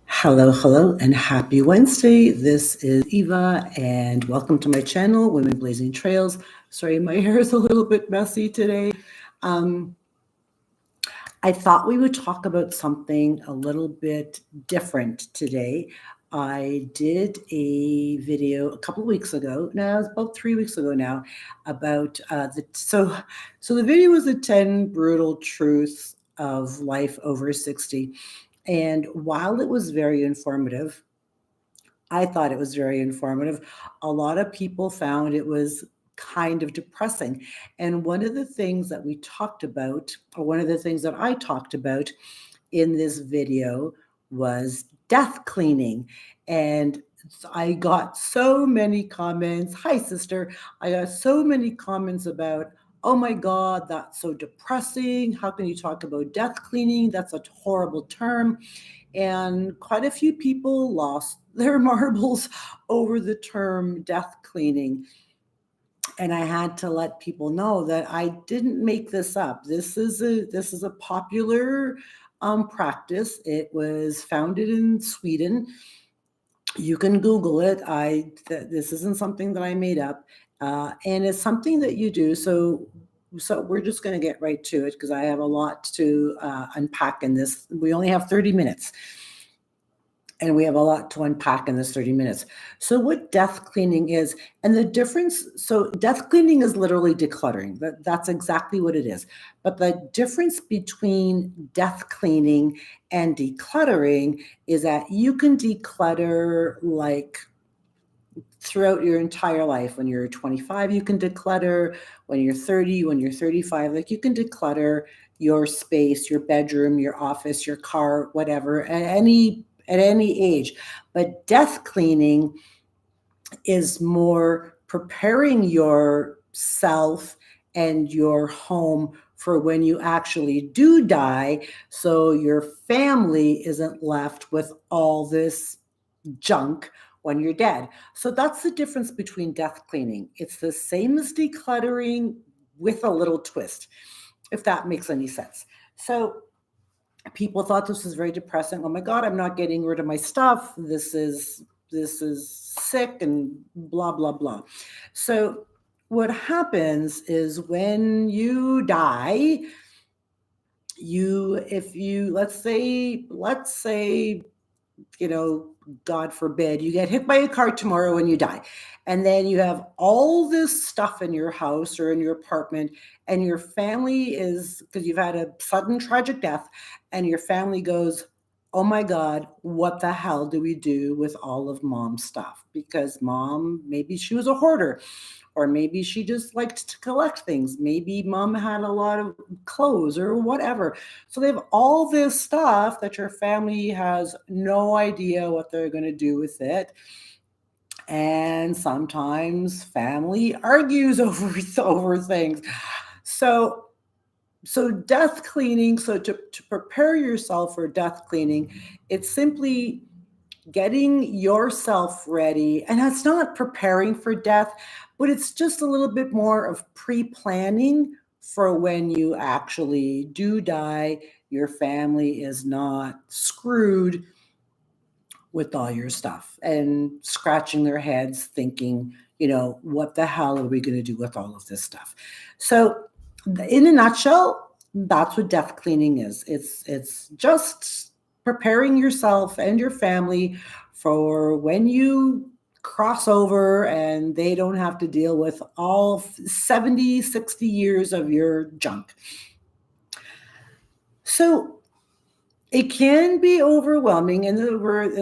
Hello, hello, and happy Wednesday. This is Eva, and welcome to my channel, Women Blazing Trails. Sorry, my hair is a little bit messy today. Um, I thought we would talk about something a little bit different today. I did a video a couple of weeks ago. Now it's about 3 weeks ago now about so the video was the 10 brutal truths of life over 60. And while it was very informative, I thought it was very informative. A lot of people found it was kind of depressing. And one of the things that we talked about, or one of the things that I talked about in this video was death cleaning. And I got so many comments. Hi, sister. I got so many comments about, oh my God, that's so depressing. How can you talk about death cleaning? That's a horrible term. And quite a few people lost their marbles over the term death cleaning. And I had to let people know that I didn't make this up. This is a popular practice. It was founded in Sweden. You can Google it. This isn't something that I made up, and it's something that you do. So we're just going to get right to it because I have a lot to unpack in this. We only have 30 minutes. And we have a lot to unpack in this 30 minutes. So what death cleaning is, and the difference, so death cleaning is literally decluttering. That's exactly what it is. But the difference between death cleaning and decluttering is that you can declutter like throughout your entire life. When you're 25, you can declutter. When you're 30, when you're 35, like you can declutter your space, your bedroom, your office, your car, whatever, at any age. But death cleaning is more preparing yourself and your home for when you actually do die, so your family isn't left with all this junk when you're dead. So that's the difference between death cleaning. It's the same as decluttering with a little twist, if that makes any sense. So people thought this was very depressing. Oh my God, I'm not getting rid of my stuff. This is sick and blah, blah, blah. So what happens is when you die, let's say, God forbid, you get hit by a car tomorrow and you die. And then you have all this stuff in your house or in your apartment, and your family is, because you've had a sudden tragic death, and your family goes, oh my God, what the hell do we do with all of mom's stuff? Because mom, maybe she was a hoarder, or maybe she just liked to collect things. Maybe mom had a lot of clothes or whatever. So they have all this stuff that your family has no idea what they're going to do with it. And sometimes family argues over things. So death cleaning, so to prepare yourself for death cleaning, it's simply getting yourself ready. And it's not preparing for death, but it's just a little bit more of pre-planning for when you actually do die. Your family is not screwed with all your stuff and scratching their heads thinking, what the hell are we going to do with all of this stuff? So in a nutshell, that's what death cleaning is. It's just preparing yourself and your family for when you cross over and they don't have to deal with all 70, 60 years of your junk. So it can be overwhelming, and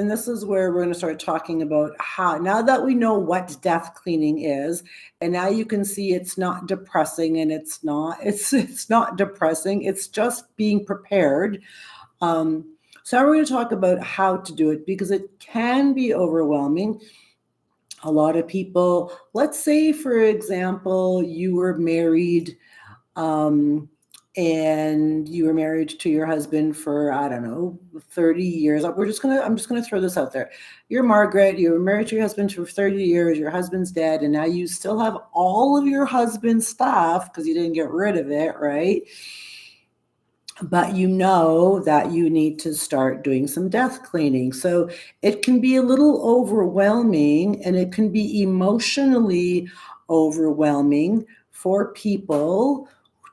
this is where we're going to start talking about how, now that we know what death cleaning is, and now you can see it's not depressing, and it's not depressing. It's just being prepared. So now we're going to talk about how to do it, because it can be overwhelming. A lot of people, let's say, for example, you were married, and you were married to your husband for, I don't know, 30 years. I'm just gonna throw this out there. You're Margaret, you were married to your husband for 30 years, your husband's dead, and now you still have all of your husband's stuff because you didn't get rid of it, right? but you know that you need to start doing some death cleaning. So it can be a little overwhelming, and it can be emotionally overwhelming for people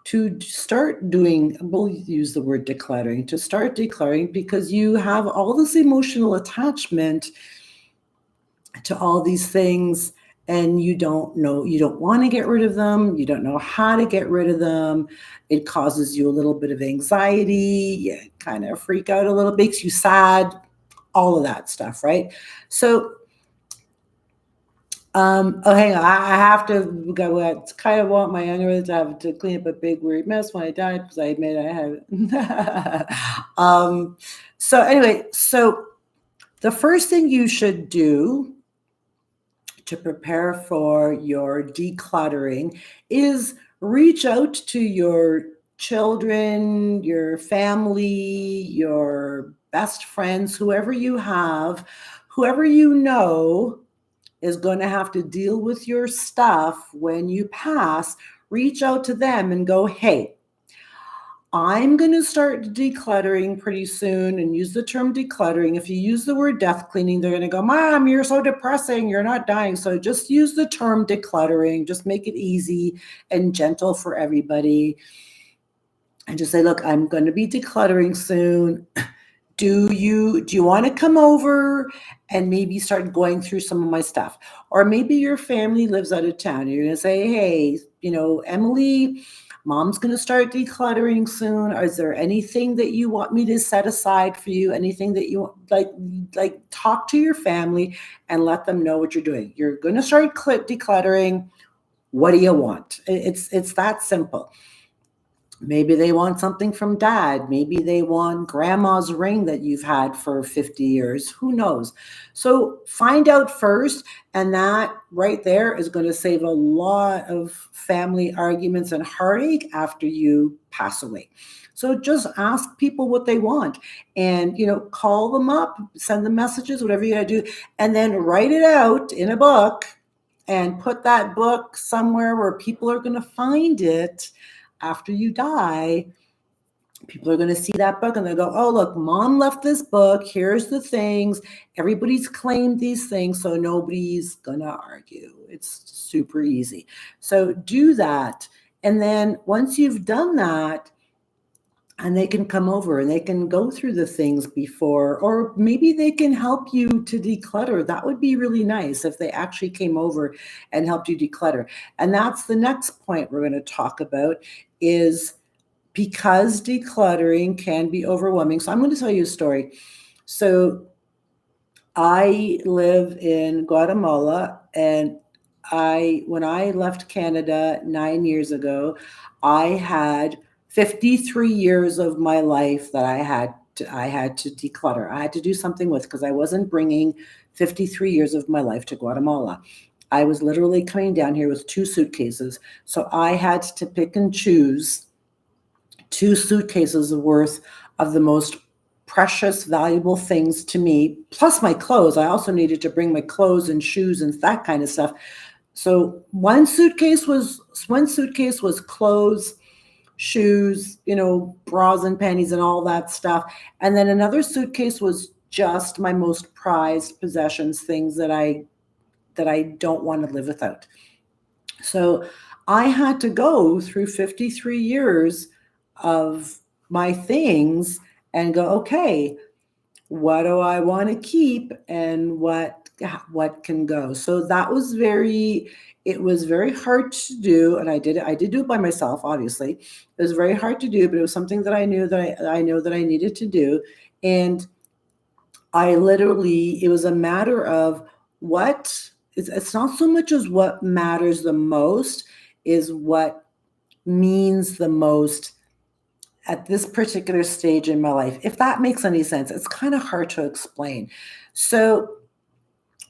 to start doing, we'll use the word decluttering, to start decluttering, because you have all this emotional attachment to all these things, and you don't know, you don't want to get rid of them, you don't know how to get rid of them. It causes you a little bit of anxiety, you kind of freak out a little, makes you sad, all of that stuff, right? So oh, hang on, I have to go. It's kind of want my younger to have to clean up a big weird mess when I died, because I admit I have. So anyway, so the first thing you should do to prepare for your decluttering is reach out to your children, your family, your best friends, whoever you have, whoever you know is going to have to deal with your stuff when you pass. Reach out to them and go, hey, I'm going to start decluttering pretty soon, and use the term decluttering. If you use the word death cleaning, they're going to go, Mom, you're so depressing. You're not dying. So just use the term decluttering. Just make it easy and gentle for everybody. And just say, look, I'm going to be decluttering soon. Do you want to come over and maybe start going through some of my stuff? Or maybe your family lives out of town. You're going to say, hey, Emily, Mom's going to start decluttering soon. Is there anything that you want me to set aside for you? Anything that you like talk to your family and let them know what you're doing. You're going to start decluttering. What do you want? It's that simple. Maybe they want something from dad. Maybe they want grandma's ring that you've had for 50 years. Who knows? So find out first. And that right there is going to save a lot of family arguments and heartache after you pass away. So just ask people what they want, and, call them up, send them messages, whatever you got to do, and then write it out in a book and put that book somewhere where people are going to find it after you die. People are going to see that book and they'll go, oh, look, Mom left this book. Here's the things. Everybody's claimed these things, so nobody's going to argue. It's super easy. So do that. And then once you've done that, and they can come over and they can go through the things before, or maybe they can help you to declutter. That would be really nice if they actually came over and helped you declutter. And that's the next point we're going to talk about, is because decluttering can be overwhelming. So I'm going to tell you a story. So I live in Guatemala, and when I left Canada 9 years ago, I had 53 years of my life that I had to declutter. I had to do something with, because I wasn't bringing 53 years of my life to Guatemala. I was literally coming down here with 2 suitcases. So I had to pick and choose 2 suitcases worth of the most precious, valuable things to me, plus my clothes. I also needed to bring my clothes and shoes and that kind of stuff. So one suitcase was clothes, shoes, bras and panties and all that stuff. And then another suitcase was just my most prized possessions, things that I don't want to live without. So I had to go through 53 years of my things and go, okay, what do I want to keep and what can go? So that was it was very hard to do. And I did do it by myself, obviously. It was very hard to do, but it was something that I knew that I know that I needed to do. And it was a matter of it's not so much as what matters the most, is what means the most at this particular stage in my life. If that makes any sense, it's kind of hard to explain. So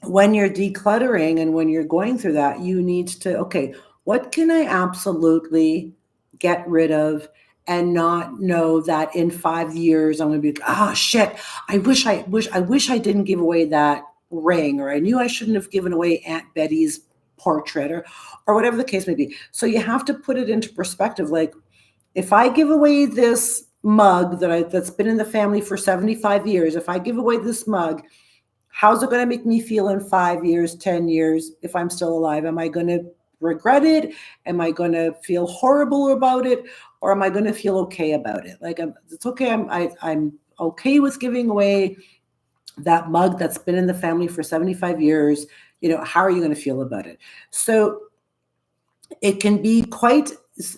when you're decluttering and when you're going through that, you need to, okay, what can I absolutely get rid of and not know that in 5 years I'm going to be, oh shit, I wish I didn't give away that ring, or I knew I shouldn't have given away Aunt Betty's portrait, or whatever the case may be. So you have to put it into perspective. Like, if I give away this mug that's been in the family for 75 years, if I give away this mug, how's it going to make me feel in 5 years, 10 years if I'm still alive? Am I going to regret it? Am I going to feel horrible about it? Or am I going to feel okay about it? Like, it's okay. I'm okay with giving away that mug that's been in the family for 75 years. How are you going to feel about it? So it can be quite,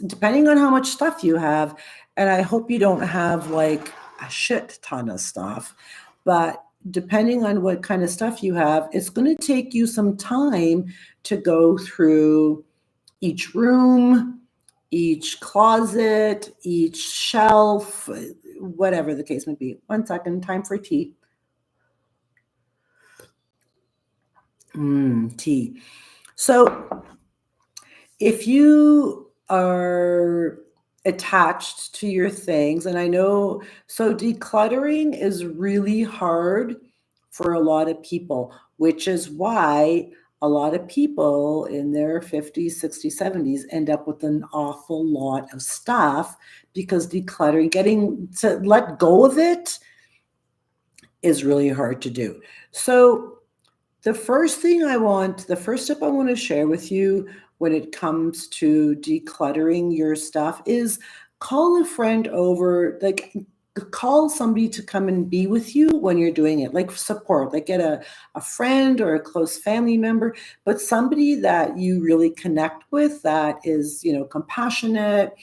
depending on how much stuff you have. And I hope you don't have like a shit ton of stuff, but depending on what kind of stuff you have, it's going to take you some time to go through each room, each closet, each shelf, whatever the case may be. 1 second, time for tea. Tea. So if you are attached to your things, and I know, so decluttering is really hard for a lot of people, which is why a lot of people in their 50s, 60s, 70s end up with an awful lot of stuff, because decluttering, getting to let go of it, is really hard to do. So the first step I want to share with you when it comes to decluttering your stuff is call a friend over, like call somebody to come and be with you when you're doing it, like support, like get a friend or a close family member, but somebody that you really connect with, that is, compassionate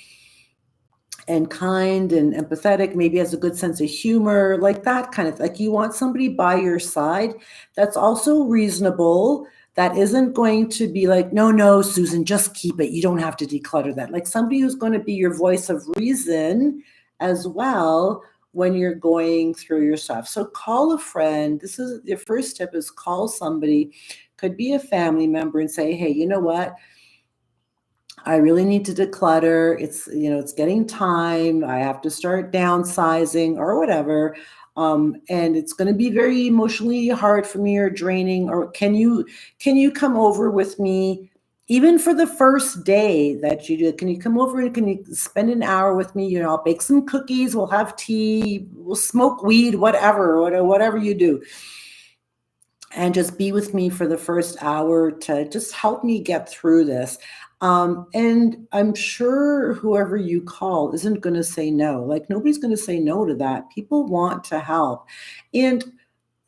and kind and empathetic, maybe has a good sense of humor, like that kind of, like, you want somebody by your side that's also reasonable, that isn't going to be like, no, no, Susan, just keep it. You don't have to declutter that. Like somebody who's going to be your voice of reason as well when you're going through your stuff. So call a friend. This is your first tip, is call somebody, could be a family member, and say, hey, you know what? I really need to declutter. It's getting time. I have to start downsizing or whatever. And it's going to be very emotionally hard for me or draining. Or can you come over with me, even for the first day that you do? Can you come over and can you spend an hour with me? I'll bake some cookies. We'll have tea. We'll smoke weed, whatever you do, and just be with me for the first hour to just help me get through this. And I'm sure whoever you call isn't going to say no. Like nobody's going to say no to that. People want to help. And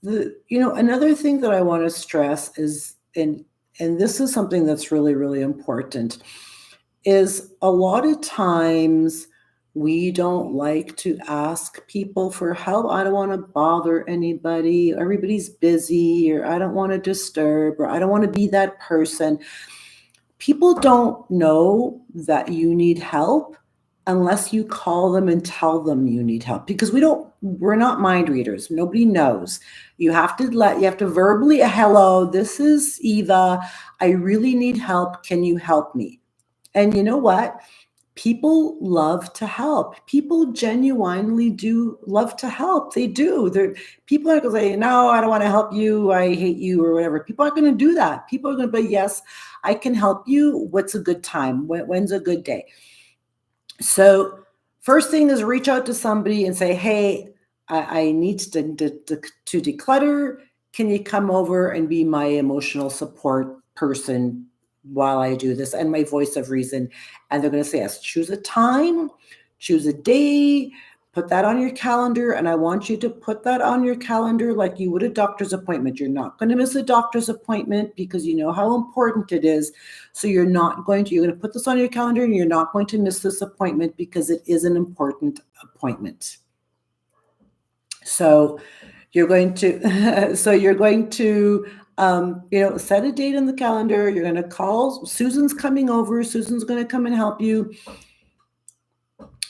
another thing that I want to stress is, and this is something that's really, really important, is a lot of times we don't like to ask people for help. I don't want to bother anybody. Everybody's busy, or I don't want to disturb, or I don't want to be that person. People don't know that you need help unless you call them and tell them you need help, because we're not mind readers. Nobody knows. You have to verbally, hello, this is Eva. I really need help. Can you help me? And you know what? People love to help. People genuinely do love to help. They do. People aren't going to say, no, I don't want to help you. I hate you, or whatever. People aren't going to do that. People are going to be, yes, I can help you. What's a good time? When's a good day? So first thing is reach out to somebody and say, hey, I need to declutter. Can you come over and be my emotional support person while I do this, and my voice of reason? And they're going to say yes. Choose a time, choose a day, put that on your calendar. And I want you to put that on your calendar like you would a doctor's appointment. You're not going to miss a doctor's appointment, because you know how important it is. So you're going to put this on your calendar, and you're not going to miss this appointment, because it is an important appointment. So you're going to set a date on the calendar. You're going to call. Susan's coming over. Susan's going to come and help you.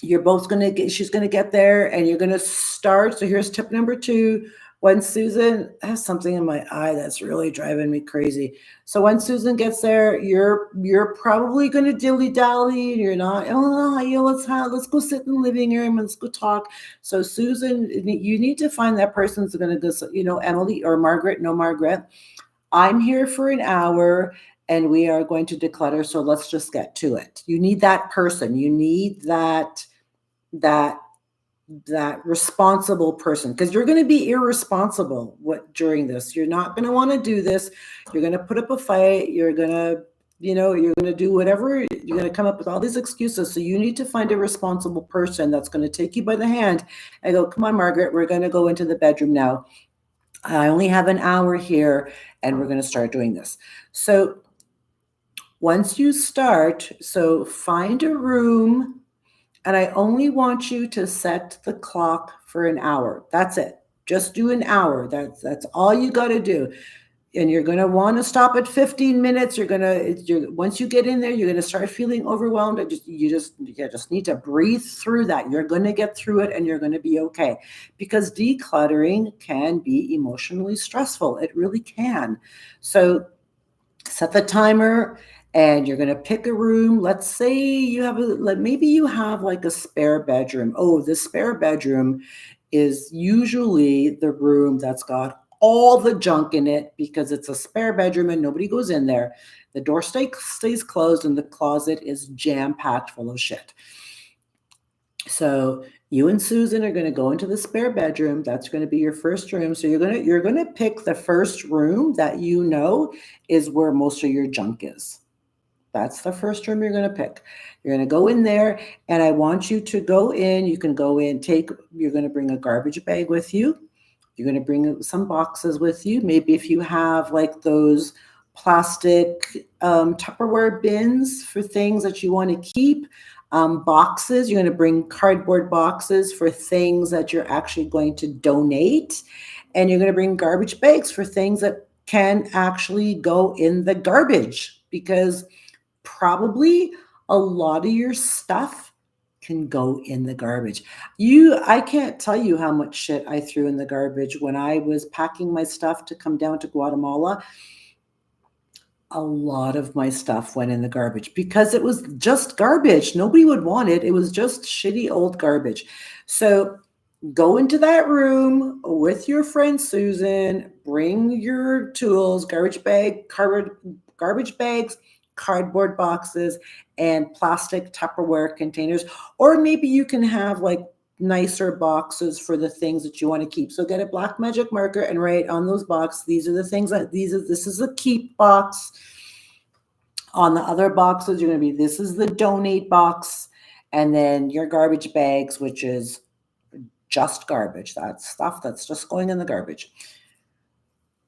She's going to get there, and you're going to start. So here's tip number 2. When Susan has something in my eye that's really driving me crazy. So when Susan gets there, you're probably going to dilly dally. You're not, let's go sit in the living room and let's go talk. So Susan, you need to find that person who's going to go, Emily or Margaret. No, Margaret, I'm here for an hour and we are going to declutter. So let's just get to it. You need that person. You need that that responsible person, because you're going to be irresponsible during this. You're not going to want to do this. You're going to put up a fight. You're going to, you're going to do whatever. You're going to come up with all these excuses. So you need to find a responsible person that's going to take you by the hand and go, come on, Margaret, we're going to go into the bedroom now. I only have an hour here and we're going to start doing this. So once you start, so find a room, and I only want you to set the clock for an hour. That's it. Just do an hour. That's all you got to do. And you're going to want to stop at 15 minutes. Once you get in there, you're going to start feeling overwhelmed. You just need to breathe through that. You're going to get through it and you're going to be okay, because decluttering can be emotionally stressful. It really can. So set the timer, and you're going to pick a room. Let's say maybe you have like a spare bedroom. Oh, the spare bedroom is usually the room that's got all the junk in it, because it's a spare bedroom and nobody goes in there. The door stays closed and the closet is jam-packed full of shit. So you and Susan are going to go into the spare bedroom. That's going to be your first room. So you're going to pick the first room that is where most of your junk is. That's the first room you're going to pick. You're going to go in there, and I want you to go in. You can go in, you're going to bring a garbage bag with you. You're going to bring some boxes with you. Maybe if you have like those plastic Tupperware bins for things that you want to keep. Boxes, you're going to bring cardboard boxes for things that you're actually going to donate. And you're going to bring garbage bags for things that can actually go in the garbage, because probably a lot of your stuff can go in the garbage. I can't tell you how much shit I threw in the garbage when I was packing my stuff to come down to Guatemala. A lot of my stuff went in the garbage because it was just garbage. Nobody would want it. It was just shitty old garbage. So go into that room with your friend Susan, bring your tools, garbage bags, cardboard boxes, and plastic Tupperware containers. Or maybe you can have like nicer boxes for the things that you want to keep. So get a black magic marker and write on those boxes, these are the things this is a keep box. On the other boxes, you're going to be, this is the donate box. And then your garbage bags, which is just garbage. That's stuff that's just going in the garbage.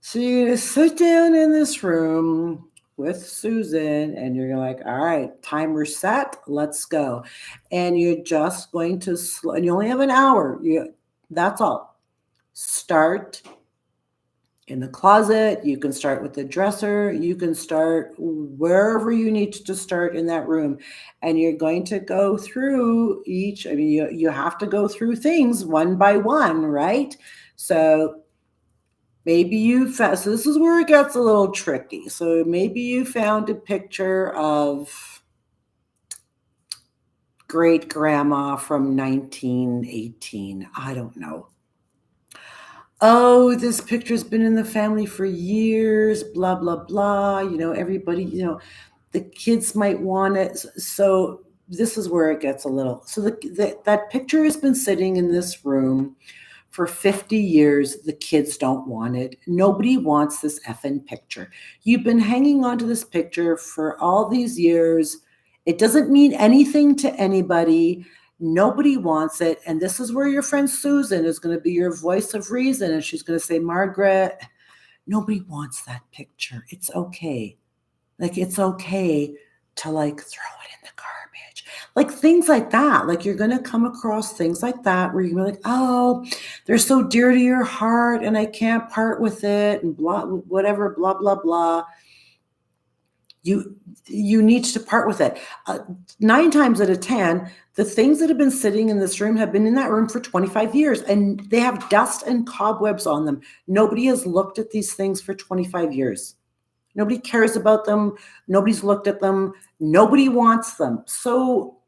So you sit down in this room with Susan, and you're like, all right, timer set, let's go. And you're just going to, and you only have an hour. That's all. Start in the closet. You can start with the dresser. You can start wherever you need to start in that room. And you're going to go through you have to go through things one by one, right? So maybe so this is where it gets a little tricky. So maybe you found a picture of great grandma from 1918. I don't know. Oh, this picture's been in the family for years, blah, blah, blah. Everybody, the kids might want it. So this is where it gets a little. So that picture has been sitting in this room for 50 years. The kids don't want it. Nobody wants this effing picture. You've been hanging on to this picture for all these years. It doesn't mean anything to anybody. Nobody wants it. And this is where your friend Susan is going to be your voice of reason. And she's going to say, Margaret, nobody wants that picture. It's okay. Like, it's okay to throw it in the garbage. Like things like that. Like you're going to come across things like that where you're going to be like, oh, they're so dear to your heart and I can't part with it and blah, whatever, blah, blah, blah. You need to part with it. 9 times out of 10, the things that have been sitting in this room have been in that room for 25 years and they have dust and cobwebs on them. Nobody has looked at these things for 25 years. Nobody cares about them. Nobody's looked at them. Nobody wants them. So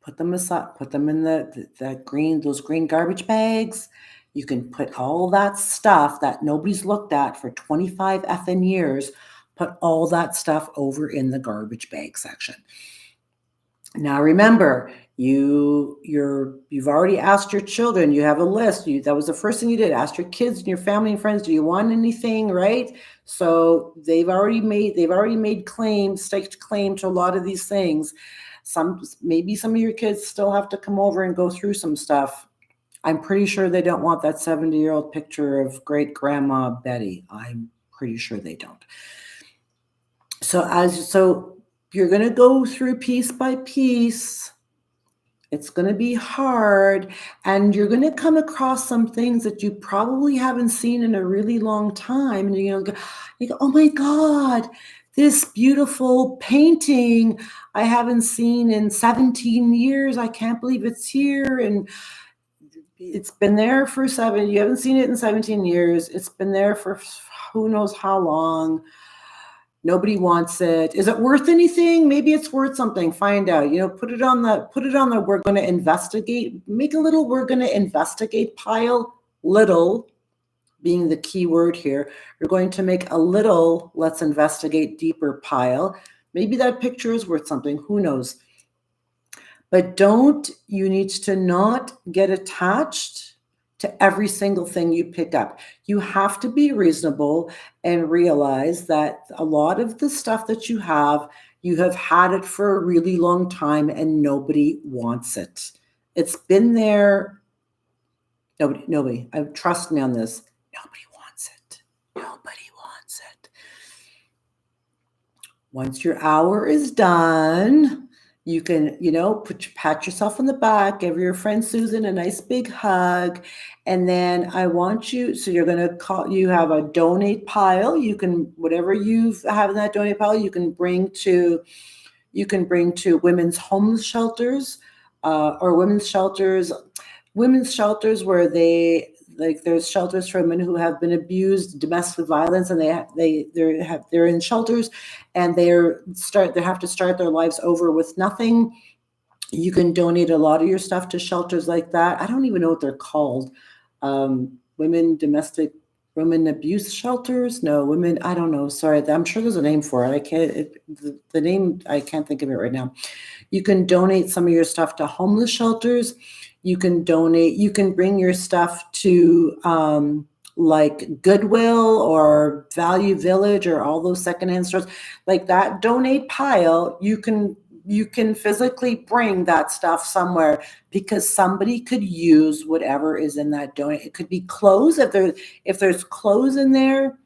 put them aside. Put them in those green garbage bags. You can put all that stuff that nobody's looked at for 25 effing years. Put all that stuff over in the garbage bag section. Now remember, You've already asked your children. You have a list. That was the first thing you did. Ask your kids and your family and friends, do you want anything, right? So they've already made claims, staked claim to a lot of these things. Maybe some of your kids still have to come over and go through some stuff. I'm pretty sure they don't want that 70-year-old picture of great grandma Betty. I'm pretty sure they don't. So you're going to go through piece by piece. It's going to be hard, and you're going to come across some things that you probably haven't seen in a really long time. And you go, oh my God, this beautiful painting I haven't seen in 17 years. I can't believe it's here. And it's been there for you haven't seen it in 17 years. It's been there for who knows how long. Nobody wants it. Is it worth anything? Maybe it's worth something. Find out. Put it on the we're going to investigate. Make a little we're going to investigate pile. Little being the key word here. You're going to make a little let's investigate deeper pile. Maybe that picture is worth something. Who knows? But you need to not get attached to every single thing you pick up. You have to be reasonable and realize that a lot of the stuff that you have had it for a really long time and nobody wants it. It's been there. Nobody. Trust me on this. Nobody wants it. Nobody wants it. Once your hour is done, you can, pat yourself on the back, give your friend Susan a nice big hug. And then so you're going to you have a donate pile. You can, whatever you have in that donate pile, you can bring to women's homeless shelters, or women's shelters where there's shelters for women who have been abused, domestic violence, and they're in shelters, and they have to start their lives over with nothing. You can donate a lot of your stuff to shelters like that. I don't even know what they're called. Women abuse shelters. No, women. I don't know. Sorry, I'm sure there's a name for it. The name I can't think of it right now. You can donate some of your stuff to homeless shelters. You can bring your stuff to like Goodwill or Value Village or all those secondhand stores. Like that donate pile, you can physically bring that stuff somewhere because somebody could use whatever is in that donate. It could be clothes. If there's clothes in there,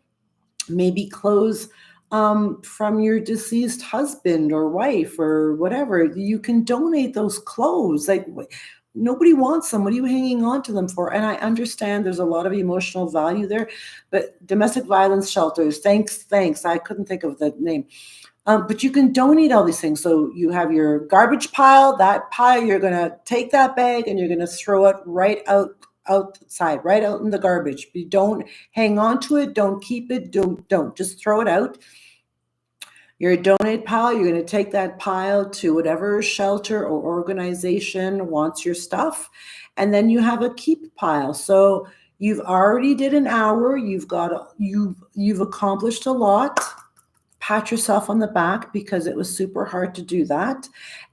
maybe clothes from your deceased husband or wife or whatever. You can donate those clothes. Like, nobody wants them. What are you hanging on to them for? And I understand there's a lot of emotional value there, but domestic violence shelters, thanks. I couldn't think of the name. But you can donate all these things. So you have your garbage pile. That pile, you're going to take that bag and you're going to throw it right outside, right out in the garbage. You don't hang on to it. Don't keep it. Don't just throw it out. Your donate pile, you're going to take that pile to whatever shelter or organization wants your stuff. And then you have a keep pile. So you've already did an hour. You've accomplished a lot. Pat yourself on the back because it was super hard to do that.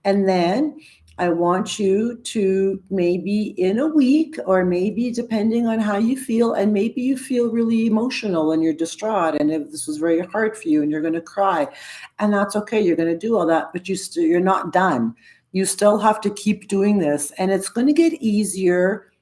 And then I want you to, maybe in a week, or maybe depending on how you feel, and maybe you feel really emotional and you're distraught and if this was very hard for you and you're going to cry, and that's okay. You're going to do all that, but you're not done. You still have to keep doing this, and it's going to get easier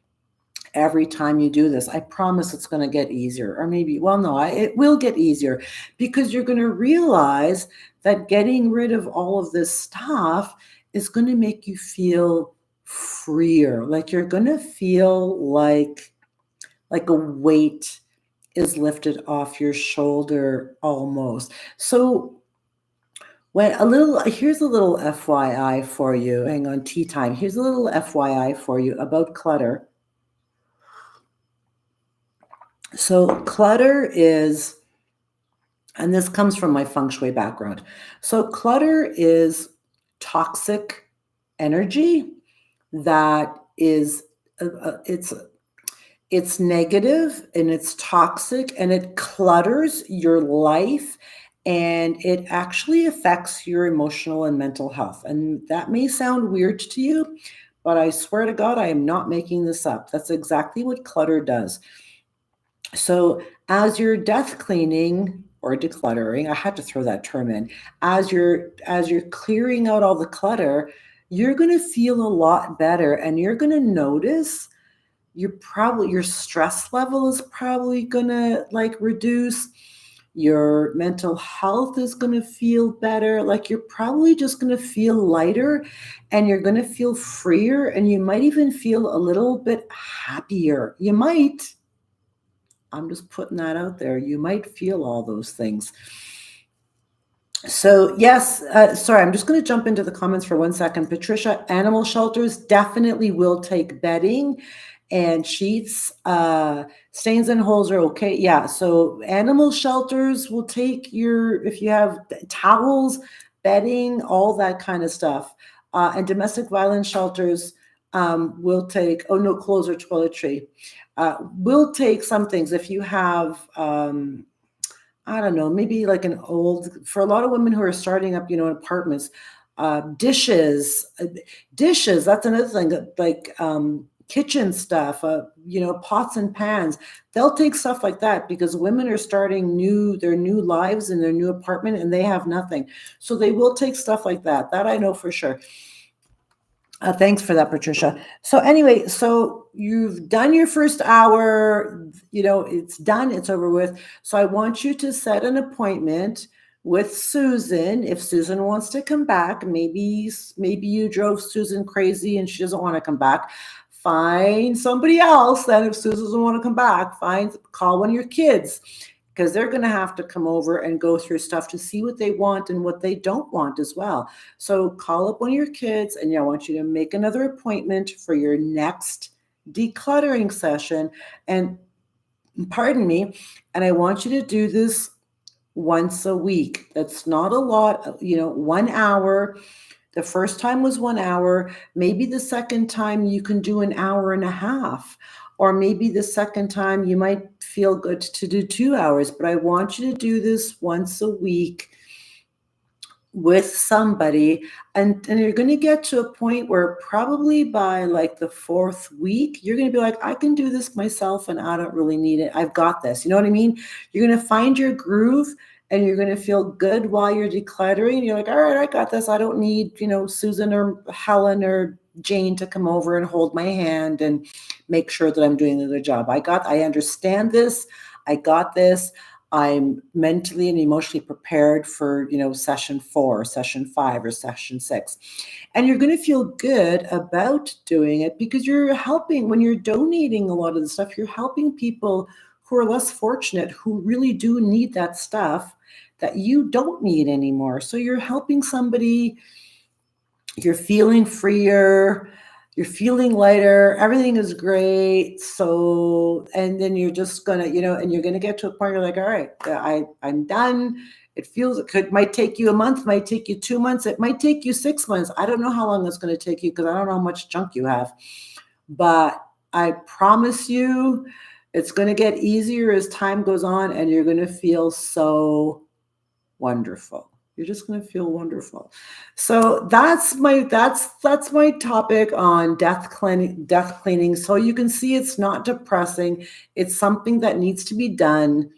every time you do this. I promise it's going to get easier. Or maybe, it will get easier because you're going to realize that getting rid of all of this stuff is going to make you feel freer. Like you're going to feel like a weight is lifted off your shoulder almost. So here's a little FYI for you. Hang on, tea time. Here's a little FYI for you about clutter. So clutter is, and this comes from my feng shui background. So clutter is toxic energy that is, it's negative and it's toxic and it clutters your life and it actually affects your emotional and mental health. And that may sound weird to you, but I swear to God, I am not making this up. That's exactly what clutter does. So, as you're death cleaning or decluttering, I had to throw that term in. As you're clearing out all the clutter, you're going to feel a lot better, and you're going to notice your stress level is probably going to like reduce. Your mental health is going to feel better. Like you're probably just going to feel lighter, and you're going to feel freer, and you might even feel a little bit happier. You might. I'm just putting that out there. You might feel all those things. So, yes, sorry, I'm just going to jump into the comments for 1 second. Patricia, animal shelters definitely will take bedding and sheets. Stains and holes are okay. Yeah, so animal shelters will take if you have towels, bedding, all that kind of stuff. And domestic violence shelters will take, oh no, clothes or toiletry. Will take some things if you have I don't know, maybe like for a lot of women who are starting up, in apartments, dishes, that's another thing that like kitchen stuff, pots and pans. They'll take stuff like that because women are starting their new lives in their new apartment and they have nothing. So they will take stuff like that. That I know for sure. Thanks for that, Patricia. So anyway, so you've done your first hour, it's done, it's over with. So I want you to set an appointment with Susan. If Susan wants to come back, maybe you drove Susan crazy and she doesn't want to come back. Find somebody else. Then if Susan doesn't want to come back, call one of your kids, because they're going to have to come over and go through stuff to see what they want and what they don't want as well. So call up one of your kids, and I want you to make another appointment for your next decluttering session. And pardon me, and I want you to do this once a week. That's not a lot, 1 hour. The first time was 1 hour. Maybe the second time you can do an hour and a half. Or maybe the second time you might feel good to do 2 hours. But I want you to do this once a week with somebody. And you're going to get to a point where probably by like the 4th week, you're going to be like, I can do this myself and I don't really need it. I've got this. You know what I mean? You're going to find your groove. And you're going to feel good while you're decluttering. You're like, all right, I got this. I don't need, Susan or Helen or Jane to come over and hold my hand and make sure that I'm doing a good job. I understand this. I got this. I'm mentally and emotionally prepared for, session 4, session 5, or session 6. And you're going to feel good about doing it because you're helping. When you're donating a lot of the stuff, you're helping people who are less fortunate, who really do need that stuff that you don't need anymore. So you're helping somebody, you're feeling freer, you're feeling lighter, everything is great. So, and then you're just gonna, and you're gonna get to a point where you're like, all right, I'm done. Might take you a month, might take you 2 months, it might take you 6 months. I don't know how long it's gonna take you because I don't know how much junk you have. But I promise you, it's going to get easier as time goes on, and you're going to feel so wonderful. You're just going to feel wonderful. So that's my topic on death cleaning. So you can see it's not depressing. It's something that needs to be done,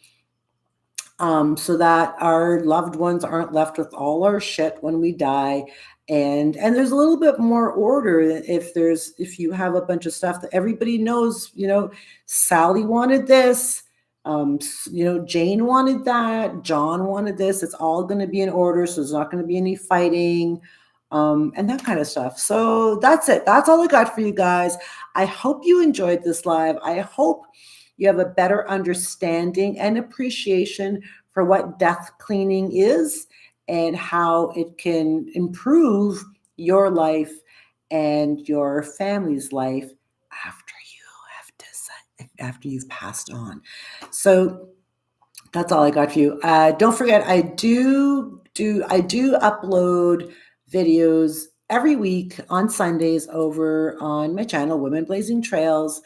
so that our loved ones aren't left with all our shit when we die. And there's a little bit more order if you have a bunch of stuff that everybody knows, Sally wanted this, Jane wanted that, John wanted this. It's all going to be in order, so there's not going to be any fighting, and that kind of stuff. So that's it. That's all I got for you guys. I hope you enjoyed this live. I hope you have a better understanding and appreciation for what death cleaning is and how it can improve your life and your family's life after you've passed on. So that's all I got for you. Don't forget, I do upload videos every week on Sundays over on my channel, Women Blazing Trails.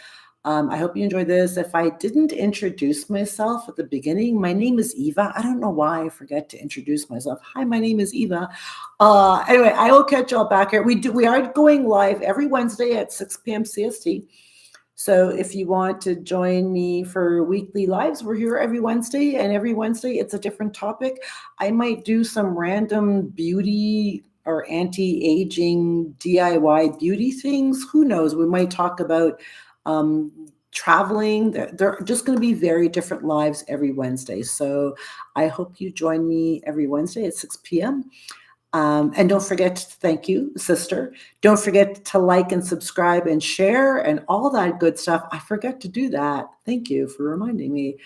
I hope you enjoyed this. If I didn't introduce myself at the beginning, my name is Eva. I don't know why I forget to introduce myself. Hi, my name is Eva. Anyway, I will catch y'all back here. We are going live every Wednesday at 6 p.m. CST. So if you want to join me for weekly lives, we're here every Wednesday, and every Wednesday it's a different topic. I might do some random beauty or anti-aging DIY beauty things. Who knows? We might talk about traveling. They're just going to be very different lives every Wednesday. So I hope you join me every Wednesday at 6 p.m. And don't forget to thank you, sister. Don't forget to like and subscribe and share and all that good stuff. I forget to do that. Thank you for reminding me.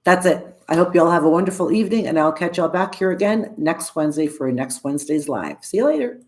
That's it. I hope you all have a wonderful evening, and I'll catch y'all back here again next Wednesday for next Wednesday's live. See you later.